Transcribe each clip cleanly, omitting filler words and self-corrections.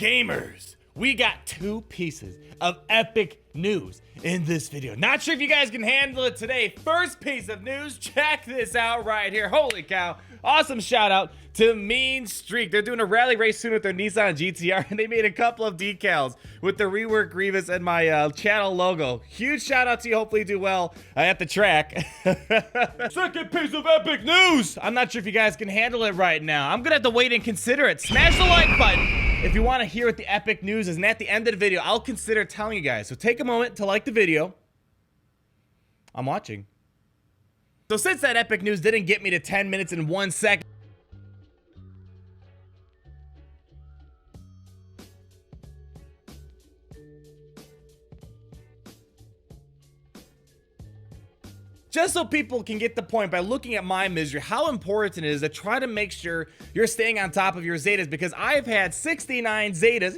Gamers, we got two pieces of epic news in this video. Not sure if you guys can handle it today. First piece of news, check this out right here. Holy cow. Awesome shout out to Mean Streak. They're doing a rally race soon with their Nissan GTR, and they made a couple of decals with the rework Grievous and my channel logo. Huge shout out to you. Hopefully you do well at the track. Second piece of epic news. I'm not sure if you guys can handle it right now. I'm gonna have to wait and consider it. Smash the like button if you want to hear what the epic news is, and at the end of the video, I'll consider telling you guys. So take a moment to like the video. I'm watching. So since that epic news didn't get me to 10 minutes and 1 second, just so people can get the point by looking at my misery, how important it is to try to make sure you're staying on top of your Zetas, because I've had 69 Zetas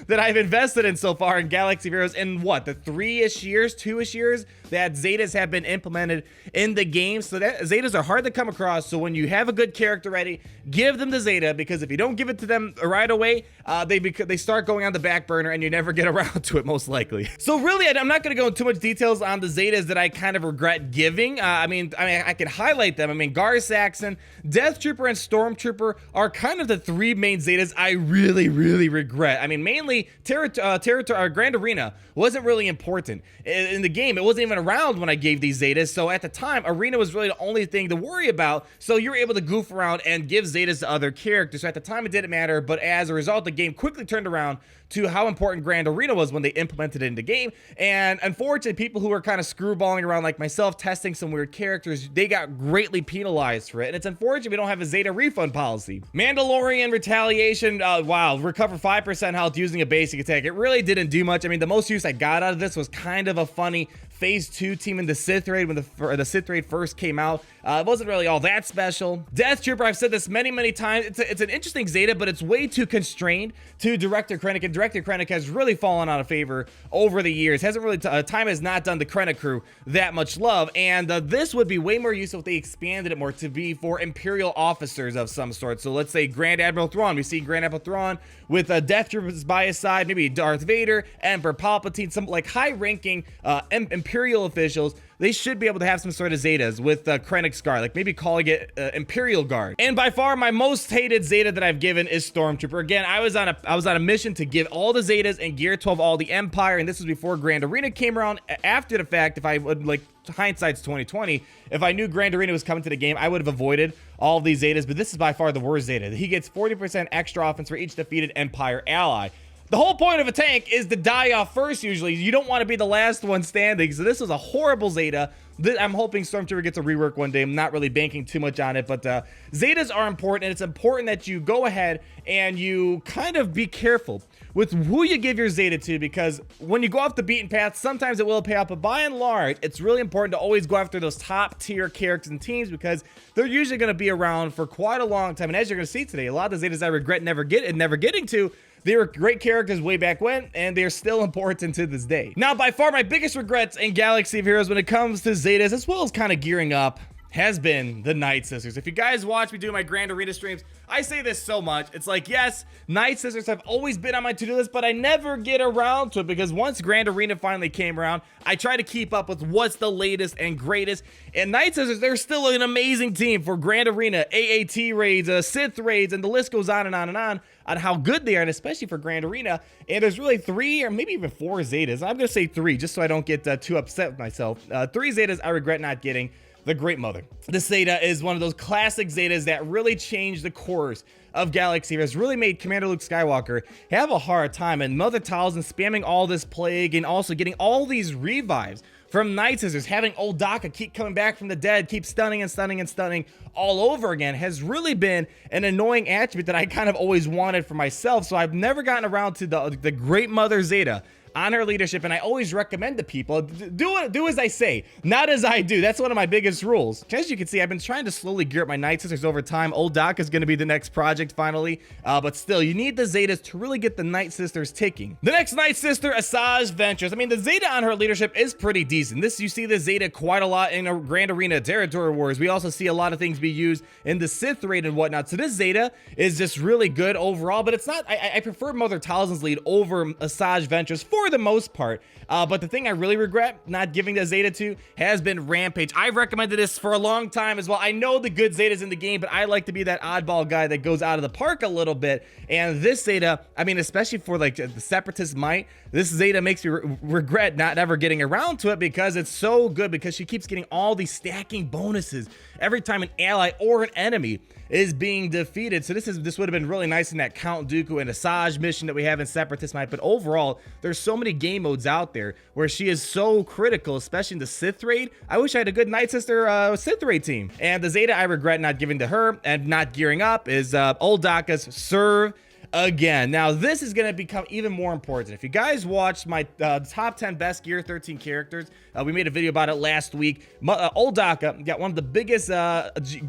that I've invested in so far in Galaxy of Heroes in what, the 3-ish years, 2-ish years that Zetas have been implemented in the game. So that Zetas are hard to come across. So when you have a good character ready, give them the Zeta, because if you don't give it to them right away, they start going on the back burner and you never get around to it most likely. So really, I'm not going to go into too much details on the Zetas that I kind of regret giving. I mean, I can highlight them. I mean, Gar Saxon, Death Trooper, and Stormtrooper are kind of the three main Zetas I really regret. I mean, mainly Grand Arena wasn't really important in the game. It wasn't even around when I gave these Zetas. So at the time, Arena was really the only thing to worry about. So you're able to goof around and give Zetas to other characters. So at the time, it didn't matter. But as a result, the game quickly turned around to how important Grand Arena was when they implemented it in the game. And unfortunately, people who were kind of screwballing around like myself, testing some weird characters, they got greatly penalized for it. And it's unfortunate we don't have a Zeta refund policy. Mandalorian Retaliation, wow, recover 5% health using a basic attack. It really didn't do much. I mean, the most use I got out of this was kind of a funny Phase 2 team in the Sith Raid when the Sith Raid first came out. It wasn't really all that special. Death Trooper, I've said this many times, it's an interesting Zeta, but it's way too constrained to Director Krennic, and Director Krennic has really fallen out of favor over the years. Hasn't really, time has not done the Krennic crew that much love, and this would be way more useful if they expanded it more to be for Imperial officers of some sort. So let's say Grand Admiral Thrawn. We've seen Grand Admiral Thrawn with Death Troopers by his side, maybe Darth Vader, Emperor Palpatine, some like high-ranking Imperial officials. They should be able to have some sort of Zetas with Krennic's Guard, like maybe calling it Imperial Guard. And by far, my most hated Zeta that I've given is Stormtrooper. Again, I was on a mission to give all the Zetas and Gear 12 all the Empire, and this was before Grand Arena came around. After the fact, if I would, like, hindsight's 2020, if I knew Grand Arena was coming to the game, I would have avoided all of these Zetas, but this is by far the worst Zeta. He gets 40% extra offense for each defeated Empire ally. The whole point of a tank is to die off first usually. You don't want to be the last one standing. So this was a horrible Zeta. I'm hoping Stormtrooper gets a rework one day. I'm not really banking too much on it, but Zetas are important, and it's important that you go ahead and you kind of be careful with who you give your Zeta to, because when you go off the beaten path, sometimes it will pay off, but by and large, it's really important to always go after those top tier characters and teams, because they're usually going to be around for quite a long time. And as you're going to see today, a lot of the Zetas I regret never getting to, they were great characters way back when, and they're still important to this day. Now, by far, my biggest regrets in Galaxy of Heroes when it comes to Zetas, as well as kind of gearing up, has been the Nightsisters. If you guys watch me do my Grand Arena streams, I say this so much. It's like, yes, Nightsisters have always been on my to-do list, but I never get around to it, because once Grand Arena finally came around, I try to keep up with what's the latest and greatest. And Nightsisters, they're still an amazing team for Grand Arena, AAT raids, Sith raids, and the list goes on and on how good they are, and especially for Grand Arena. And there's really 3 or maybe even 4 Zetas. I'm going to say 3 just so I don't get too upset with myself. 3 Zetas I regret not getting. The Great Mother. This Zeta is one of those classic Zetas that really changed the course of Galaxy Heroes, really made Commander Luke Skywalker have a hard time, and Mother Talzin spamming all this plague and also getting all these revives from Nightsisters, having old Daka keep coming back from the dead, keep stunning all over again, has really been an annoying attribute that I kind of always wanted for myself. So I've never gotten around to the Great Mother Zeta. on her leadership, and I always recommend to people, do as I say, not as I do. That's one of my biggest rules. As you can see, I've been trying to slowly gear up my Nightsisters over time. Old Daka is going to be the next project finally, but still, you need the Zetas to really get the Nightsisters ticking. The next Nightsister, Asajj Ventress. I mean, the Zeta on her leadership is pretty decent. You see the Zeta quite a lot in a Grand Arena Territory Wars. We also see a lot of things be used in the Sith raid and whatnot. So this Zeta is just really good overall, but it's not, I prefer Mother Talzin's lead over Asajj Ventress for the most part. But the thing I really regret not giving the Zeta to has been Rampage. I've recommended this for a long time as well. I know the good Zetas in the game, but I like to be that oddball guy that goes out of the park a little bit. And this Zeta, I mean, especially for like the Separatist might, this Zeta makes me regret not ever getting around to it because it's so good, because she keeps getting all these stacking bonuses every time an ally or an enemy is being defeated. So this would have been really nice in that Count Dooku and Asajj mission that we have in Separatist Might. But overall, there's so many game modes out there where she is so critical, especially in the Sith raid. I wish I had a good Nightsister Sith raid team. And the Zeta I regret not giving to her and not gearing up is Old Daka's Serve Again. Now this is going to become even more important. If you guys watched my top 10 best Gear 13 characters, we made a video about it last week. Old Daka got one of the biggest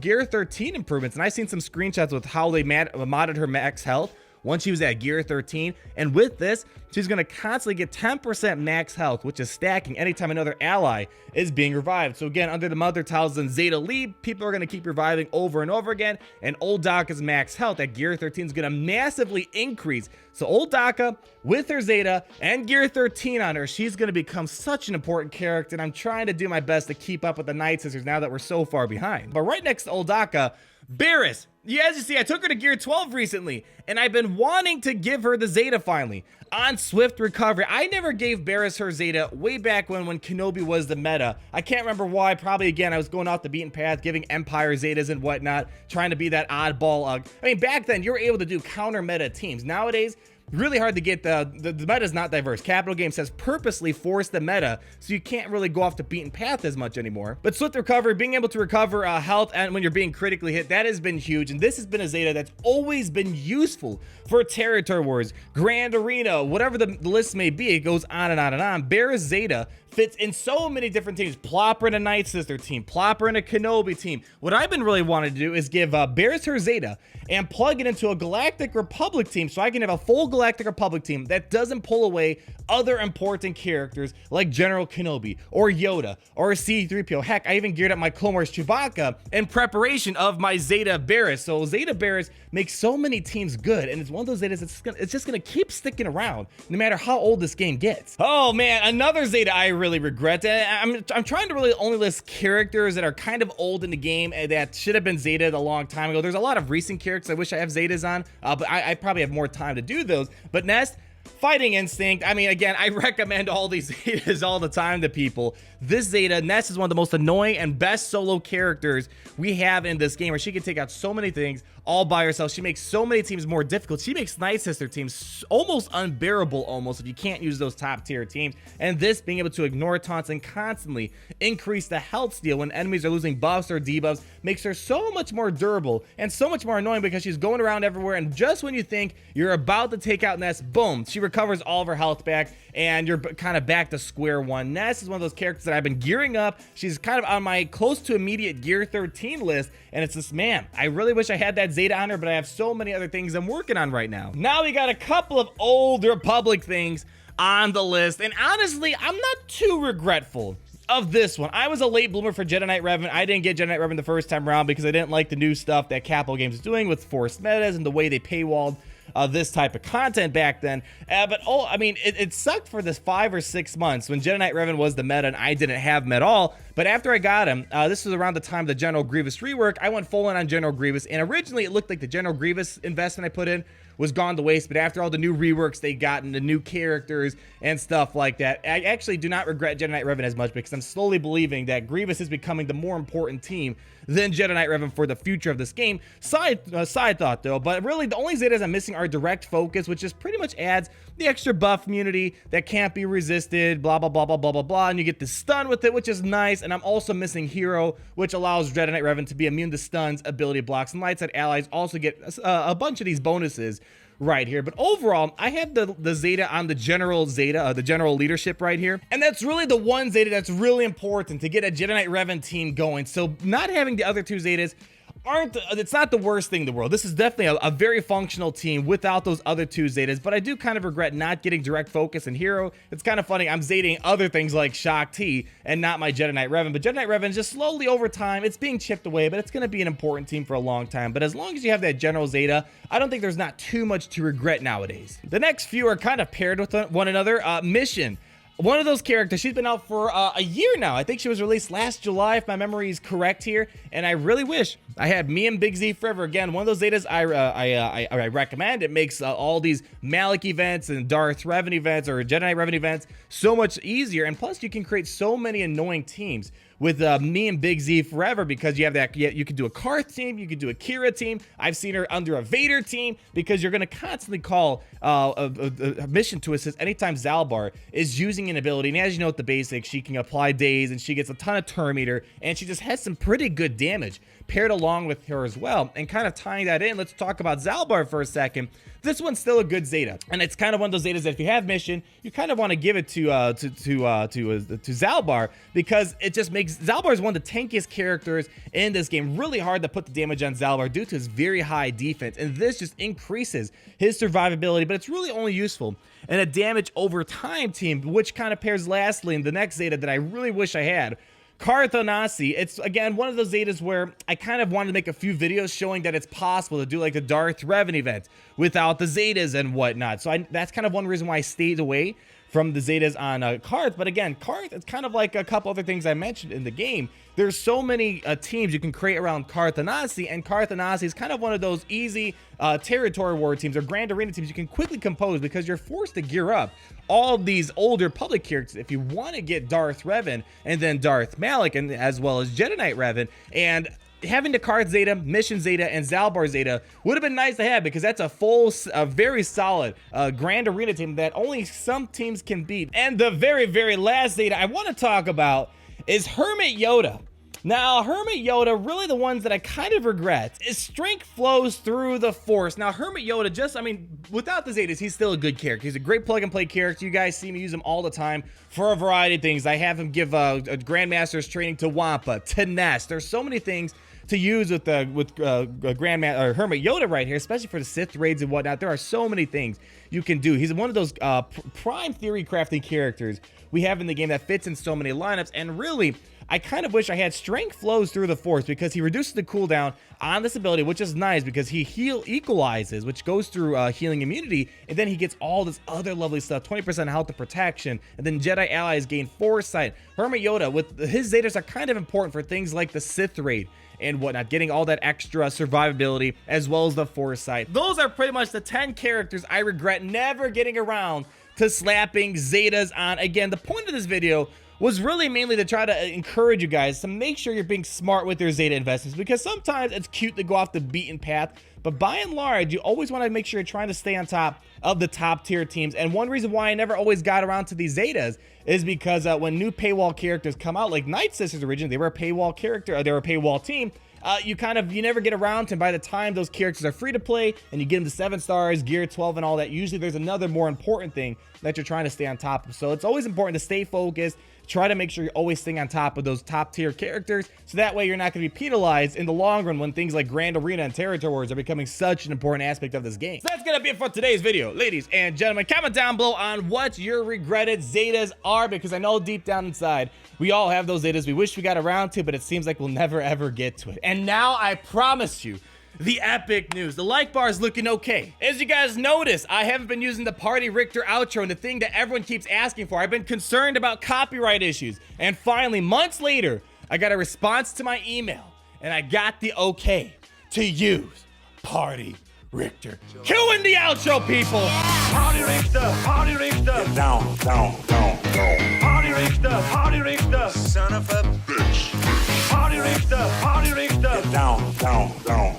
Gear 13 improvements, and I've seen some screenshots with how they modded her max health once she was at Gear 13, and with this, she's going to constantly get 10% max health, which is stacking anytime another ally is being revived. So again, under the Mother Talzin Zeta lead, people are going to keep reviving over and over again, and Old Daka's max health at Gear 13 is going to massively increase. So Old Daka, with her Zeta and Gear 13 on her, she's going to become such an important character, and I'm trying to do my best to keep up with the Nightsisters now that we're so far behind. But right next to Old Daka, Barriss. Yeah, as you see, I took her to Gear 12 recently, and I've been wanting to give her the Zeta finally. On Swift Recovery, I never gave Barriss her Zeta way back when Kenobi was the meta. I can't remember why. Probably, again, I was going off the beaten path, giving Empire Zetas and whatnot, trying to be that oddball. I mean, back then, you were able to do counter-meta teams. Nowadays, really hard to get. The meta is not diverse. Capital Games has purposely forced the meta, so you can't really go off the beaten path as much anymore. But Swift Recovery, being able to recover health and when you're being critically hit, that has been huge. And this has been a Zeta that's always been useful for Territory Wars, Grand Arena, whatever the list may be. It goes on and on and on. Barriss Zeta fits in so many different teams. Plop her in a Nightsister team, plop her in a Kenobi team. What I've been really wanting to do is give Barriss her Zeta and plug it into a Galactic Republic team, so I can have a full Galactic Republic team that doesn't pull away other important characters like General Kenobi or Yoda or C-3PO. Heck, I even geared up my Clone Wars Chewbacca in preparation of my Zeta Barriss. So Zeta Barriss makes so many teams good, and it's one of those Zetas it's just gonna keep sticking around no matter how old this game gets. Oh man, another Zeta I really regret. I'm trying to really only list characters that are kind of old in the game and that should have been Zeta a long time ago. There's a lot of recent characters I wish I have Zetas on, but I probably have more time to do those. But Nest, Fighting Instinct, I mean, again, I recommend all these Zetas all the time to people. This Zeta, Nest, is one of the most annoying and best solo characters we have in this game, where she can take out so many things all by herself. She makes so many teams more difficult. She makes Nightsister teams almost unbearable, almost, if you can't use those top tier teams. And this, being able to ignore taunts and constantly increase the health steal when enemies are losing buffs or debuffs, makes her so much more durable and so much more annoying, because she's going around everywhere, and just when you think you're about to take out Nest, boom, she recovers all of her health back, and you're kind of back to square one. Nest is one of those characters that I've been gearing up. She's kind of on my close to immediate Gear 13 list, and it's just, man, I really wish I had that Zeta on her, but I have so many other things I'm working on right now. Now we got a couple of old Republic things on the list, and honestly, I'm not too regretful of this one. I was a late bloomer for Jedi Knight Revan. I didn't get Jedi Knight Revan the first time around because I didn't like the new stuff that Capital Games is doing with forced metas and the way they paywalled this type of content back then. I mean, it sucked for this 5 or 6 months when Jedi Knight Revan was the meta and I didn't have him at all. But after I got him, this was around the time of the General Grievous rework, I went full in on General Grievous, and originally it looked like the General Grievous investment I put in was gone to waste, but after all the new reworks they got and the new characters and stuff like that, I actually do not regret Jedi Knight Revan as much, because I'm slowly believing that Grievous is becoming the more important team than Jedi Knight Revan for the future of this game. Side thought though, but really the only Zetas I'm missing are are direct focus, which just pretty much adds the extra buff immunity that can't be resisted, blah, blah, blah, blah, blah, blah, blah, and you get the stun with it, which is nice. And I'm also missing Hero, which allows Jedi Knight Revan to be immune to stuns, ability blocks, and light side allies also get a bunch of these bonuses right here. But overall, I have the Zeta on the general Zeta, the general leadership right here. And that's really the one Zeta that's really important to get a Jedi Knight Revan team going. So not having the other two Zetas it's not the worst thing in the world. This is definitely a very functional team without those other two Zetas, but I do kind of regret not getting direct focus and Hero. It's kind of funny, I'm Zetaing other things like Shock T and not my Jedi Knight Revan, but Jedi Knight Revan just slowly over time, it's being chipped away, but it's going to be an important team for a long time. But as long as you have that general Zeta, I don't think there's not too much to regret nowadays. The next few are kind of paired with one another. Mission. One of those characters, she's been out for a year now. I think she was released last July, if my memory is correct here. And I really wish I had me and Big Z forever. Again, one of those Zetas I recommend. It makes all these Malik events and Darth Revan events or Jedi Knight Revan events so much easier. And plus, you can create so many annoying teams with me and Big Z forever, because you have that. You can do a Karth team, you can do a Kira team. I've seen her under a Vader team, because you're going to constantly call a mission to assist anytime Zalbar is using an ability. And as you know, with the basics, she can apply daze and she gets a ton of turn meter, and she just has some pretty good damage paired along with her as well. And kind of tying that in, let's talk about Zalbar for a second. This one's still a good Zeta, and it's kind of one of those Zetas that if you have mission, you kind of want to give it to Zalbar, because it just makes Zalbar is one of the tankiest characters in this game. Really hard to put the damage on Zalbar due to his very high defense, and this just increases his survivability. But it's really only useful in a damage over time team, which kind of pairs lastly in the next Zeta that I really wish I had. Karthanasi. It's again one of those Zetas where I kind of wanted to make a few videos showing that it's possible to do like the Darth Revan event without the Zetas and whatnot. So that's kind of one reason why I stayed away from the Zetas on Karth. But again, Karth, it's kind of like a couple other things I mentioned in the game. There's so many teams you can create around Karthanasi, and Karthanasi is kind of one of those easy territory war teams or Grand Arena teams you can quickly compose, because you're forced to gear up all of these older public characters if you want to get Darth Revan and then Darth Malik, and as well as Jedi Knight Revan. And having the Karth Zeta, Mission Zeta, and Zalbar Zeta would have been nice to have, because that's a very solid Grand Arena team that only some teams can beat. And the very last Zeta I want to talk about is Hermit Yoda. Now, Hermit Yoda, really the ones that I kind of regret, is strength flows through the Force. Now, Hermit Yoda, without the Zetas, he's still a good character. He's a great plug-and-play character. You guys see me use him all the time for a variety of things. I have him give a Grandmaster's training to Wampa, to Nest. There's so many things to use with Hermit Yoda right here, especially for the Sith raids and whatnot. There are so many things you can do. He's one of those prime theory crafting characters we have in the game that fits in so many lineups. And really, I kind of wish I had strength flows through the Force, because he reduces the cooldown on this ability, which is nice because he equalizes, which goes through healing immunity, and then he gets all this other lovely stuff, 20% health and protection, and then Jedi allies gain foresight. Hermit Yoda, with his Zetas, are kind of important for things like the Sith raid and whatnot, getting all that extra survivability as well as the foresight. Those are pretty much the 10 characters I regret never getting around to slapping Zetas on. Again, the point of this video was really mainly to try to encourage you guys to make sure you're being smart with your Zeta investments, because sometimes it's cute to go off the beaten path, but by and large, you always want to make sure you're trying to stay on top of the top tier teams. And one reason why I never always got around to these Zetas is because when new paywall characters come out, like Nightsisters originally, they were a paywall character, they were a paywall team. You never get around to, by the time those characters are free to play and you get them to 7 stars, gear 12 and all that, usually there's another more important thing that you're trying to stay on top of. So it's always important to stay focused, try to make sure you're always staying on top of those top tier characters, so that way you're not going to be penalized in the long run when things like Grand Arena and Territory Wars are becoming such an important aspect of this game. So that's going to be it for today's video, ladies and gentlemen. Comment down below on what your regretted Zetas are, because I know deep down inside we all have those Zetas we wish we got around to, but it seems like we'll never ever get to it. And now I promise you the epic news. The like bar is looking okay. As you guys notice, I haven't been using the Party Richter outro, and the thing that everyone keeps asking for. I've been concerned about copyright issues, and finally, months later, I got a response to my email, and I got the okay to use Party Richter. Cue in the outro, people. Party Richter, Party Richter. Get down, down, down, down. Party Richter, son of a bitch. Party Richter, Get down, down, down.